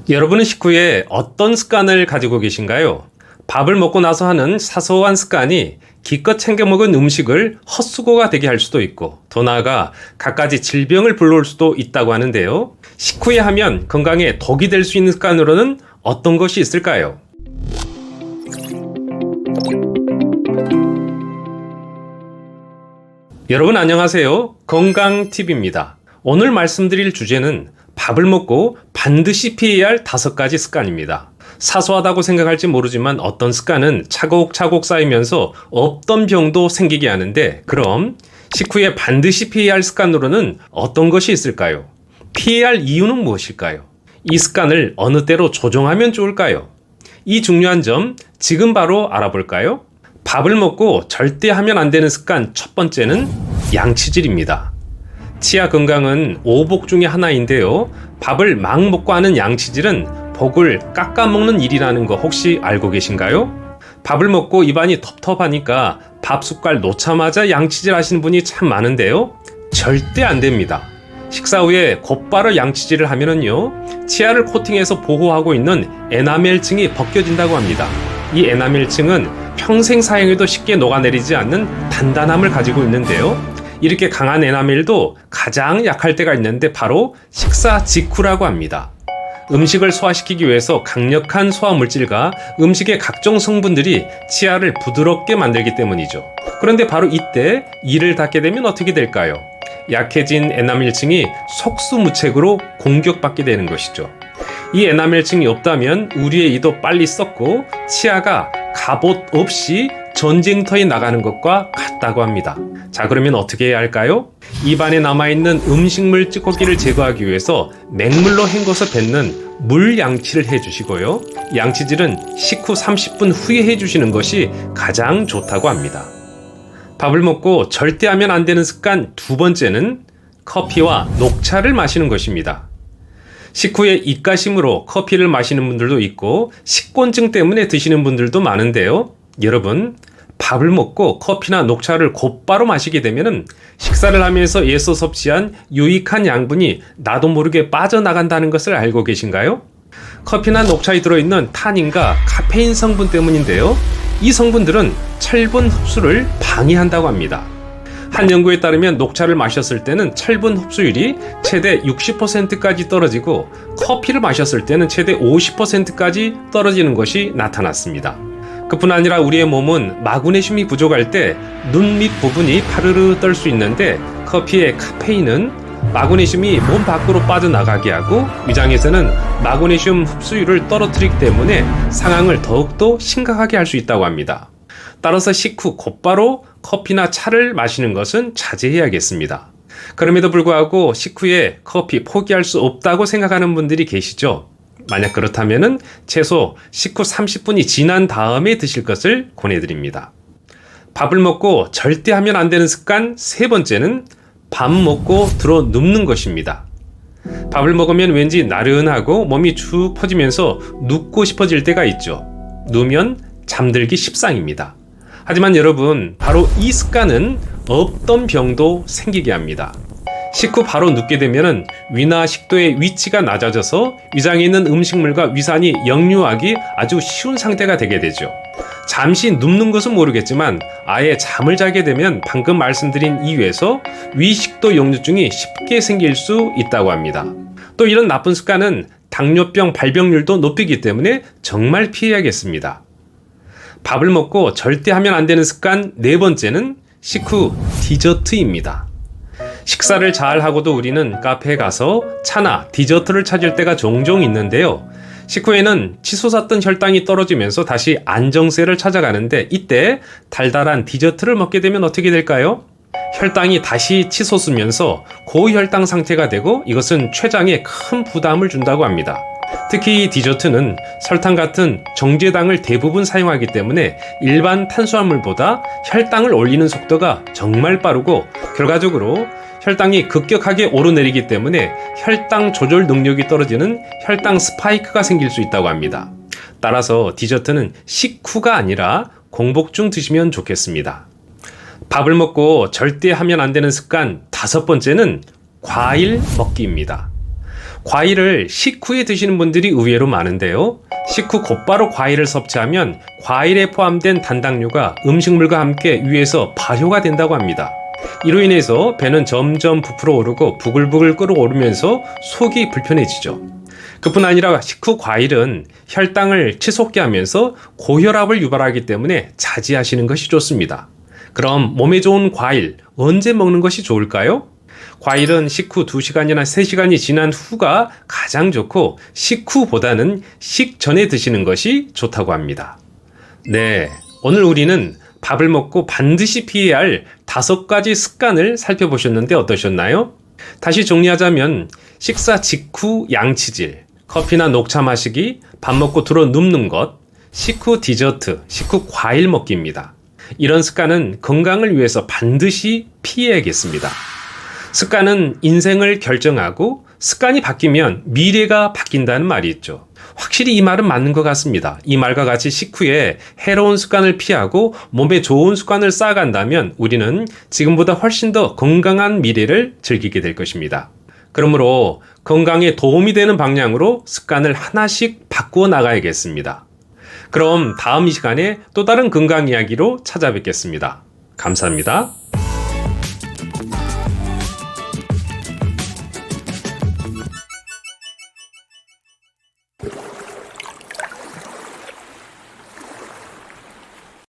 여러분은 식후에 어떤 습관을 가지고 계신가요? 밥을 먹고 나서 하는 사소한 습관이 기껏 챙겨 먹은 음식을 헛수고가 되게 할 수도 있고, 더 나아가 갖가지 질병을 불러올 수도 있다고 하는데요. 식후에 하면 건강에 덕이 될 수 있는 습관으로는 어떤 것이 있을까요? 여러분 안녕하세요. 건강팁입니다. 오늘 말씀드릴 주제는 밥을 먹고 반드시 피해야 할 5가지 습관입니다. 사소하다고 생각할지 모르지만 어떤 습관은 차곡차곡 쌓이면서 없던 병도 생기게 하는데, 그럼 식후에 반드시 피해야 할 습관으로는 어떤 것이 있을까요? 피해야 할 이유는 무엇일까요? 이 습관을 어느 때로 조정하면 좋을까요? 이 중요한 점 지금 바로 알아볼까요? 밥을 먹고 절대 하면 안 되는 습관 첫 번째는 양치질입니다. 치아 건강은 오복 중에 하나인데요. 밥을 막 먹고 하는 양치질은 복을 깎아먹는 일이라는 거 혹시 알고 계신가요? 밥을 먹고 입안이 텁텁하니까 밥 숟갈 놓자마자 양치질 하시는 분이 참 많은데요. 절대 안 됩니다. 식사 후에 곧바로 양치질을 하면은요, 치아를 코팅해서 보호하고 있는 에나멜층이 벗겨진다고 합니다. 이 에나멜층은 평생 사용해도 쉽게 녹아내리지 않는 단단함을 가지고 있는데요. 이렇게 강한 에나멜도 가장 약할 때가 있는데 바로 식사 직후라고 합니다. 음식을 소화시키기 위해서 강력한 소화물질과 음식의 각종 성분들이 치아를 부드럽게 만들기 때문이죠. 그런데 바로 이때 이를 닫게 되면 어떻게 될까요? 약해진 에나멜층이 속수무책으로 공격받게 되는 것이죠. 이 에나멜층이 없다면 우리의 이도 빨리 썩고 치아가 갑옷 없이 전쟁터에 나가는 것과 같다고 합니다. 자, 그러면 어떻게 해야 할까요? 입안에 남아있는 음식물 찌꺼기를 제거하기 위해서 맹물로 헹궈서 뱉는 물 양치를 해주시고요. 양치질은 식후 30분 후에 해주시는 것이 가장 좋다고 합니다. 밥을 먹고 절대 하면 안 되는 습관 두 번째는 커피와 녹차를 마시는 것입니다. 식후에 입가심으로 커피를 마시는 분들도 있고 식곤증 때문에 드시는 분들도 많은데요. 여러분, 밥을 먹고 커피나 녹차를 곧바로 마시게 되면 식사를 하면서 애써 섭취한 유익한 양분이 나도 모르게 빠져나간다는 것을 알고 계신가요? 커피나 녹차에 들어있는 타닌과 카페인 성분 때문인데요. 이 성분들은 철분 흡수를 방해한다고 합니다. 한 연구에 따르면 녹차를 마셨을 때는 철분 흡수율이 최대 60%까지 떨어지고 커피를 마셨을 때는 최대 50%까지 떨어지는 것이 나타났습니다. 그뿐 아니라 우리의 몸은 마그네슘이 부족할 때 눈 밑 부분이 파르르 떨 수 있는데, 커피의 카페인은 마그네슘이 몸 밖으로 빠져나가게 하고 위장에서는 마그네슘 흡수율을 떨어뜨리기 때문에 상황을 더욱더 심각하게 할 수 있다고 합니다. 따라서 식후 곧바로 커피나 차를 마시는 것은 자제해야겠습니다. 그럼에도 불구하고 식후에 커피 포기할 수 없다고 생각하는 분들이 계시죠? 만약 그렇다면 최소 식후 30분이 지난 다음에 드실 것을 권해드립니다. 밥을 먹고 절대 하면 안 되는 습관 세 번째는 밥 먹고 들어 눕는 것입니다. 밥을 먹으면 왠지 나른하고 몸이 축 퍼지면서 눕고 싶어질 때가 있죠. 누우면 잠들기 십상입니다. 하지만 여러분, 바로 이 습관은 없던 병도 생기게 합니다. 식후 바로 눕게 되면 위나 식도의 위치가 낮아져서 위장에 있는 음식물과 위산이 역류하기 아주 쉬운 상태가 되게 되죠. 잠시 눕는 것은 모르겠지만 아예 잠을 자게 되면 방금 말씀드린 이유에서 위식도 역류증이 쉽게 생길 수 있다고 합니다. 또 이런 나쁜 습관은 당뇨병 발병률도 높이기 때문에 정말 피해야겠습니다. 밥을 먹고 절대 하면 안 되는 습관 네 번째는 식후 디저트입니다. 식사를 잘 하고도 우리는 카페에 가서 차나 디저트를 찾을 때가 종종 있는데요. 식후에는 치솟았던 혈당이 떨어지면서 다시 안정세를 찾아가는데, 이때 달달한 디저트를 먹게 되면 어떻게 될까요? 혈당이 다시 치솟으면서 고혈당 상태가 되고 이것은 췌장에 큰 부담을 준다고 합니다. 특히 이 디저트는 설탕 같은 정제당을 대부분 사용하기 때문에 일반 탄수화물보다 혈당을 올리는 속도가 정말 빠르고 결과적으로 혈당이 급격하게 오르내리기 때문에 혈당 조절 능력이 떨어지는 혈당 스파이크가 생길 수 있다고 합니다. 따라서 디저트는 식후가 아니라 공복 중 드시면 좋겠습니다. 밥을 먹고 절대 하면 안 되는 습관 5번째는 과일 먹기입니다. 과일을 식후에 드시는 분들이 의외로 많은데요. 식후 곧바로 과일을 섭취하면 과일에 포함된 단당류가 음식물과 함께 위에서 발효가 된다고 합니다. 이로 인해서 배는 점점 부풀어 오르고 부글부글 끓어오르면서 속이 불편해지죠. 그뿐 아니라 식후 과일은 혈당을 치솟게 하면서 고혈압을 유발하기 때문에 자제하시는 것이 좋습니다. 그럼 몸에 좋은 과일 언제 먹는 것이 좋을까요? 과일은 식후 2시간이나 3시간이 지난 후가 가장 좋고 식후보다는 식전에 드시는 것이 좋다고 합니다. 네, 오늘 우리는 밥을 먹고 반드시 피해야 할 5가지 습관을 살펴보셨는데 어떠셨나요? 다시 정리하자면 식사 직후 양치질, 커피나 녹차 마시기, 밥 먹고 들어 눕는 것, 식후 디저트, 식후 과일 먹기입니다. 이런 습관은 건강을 위해서 반드시 피해야겠습니다. 습관은 인생을 결정하고 습관이 바뀌면 미래가 바뀐다는 말이 있죠. 확실히 이 말은 맞는 것 같습니다. 이 말과 같이 식후에 해로운 습관을 피하고 몸에 좋은 습관을 쌓아간다면 우리는 지금보다 훨씬 더 건강한 미래를 즐기게 될 것입니다. 그러므로 건강에 도움이 되는 방향으로 습관을 하나씩 바꾸어 나가야겠습니다. 그럼 다음 이 시간에 또 다른 건강 이야기로 찾아뵙겠습니다. 감사합니다.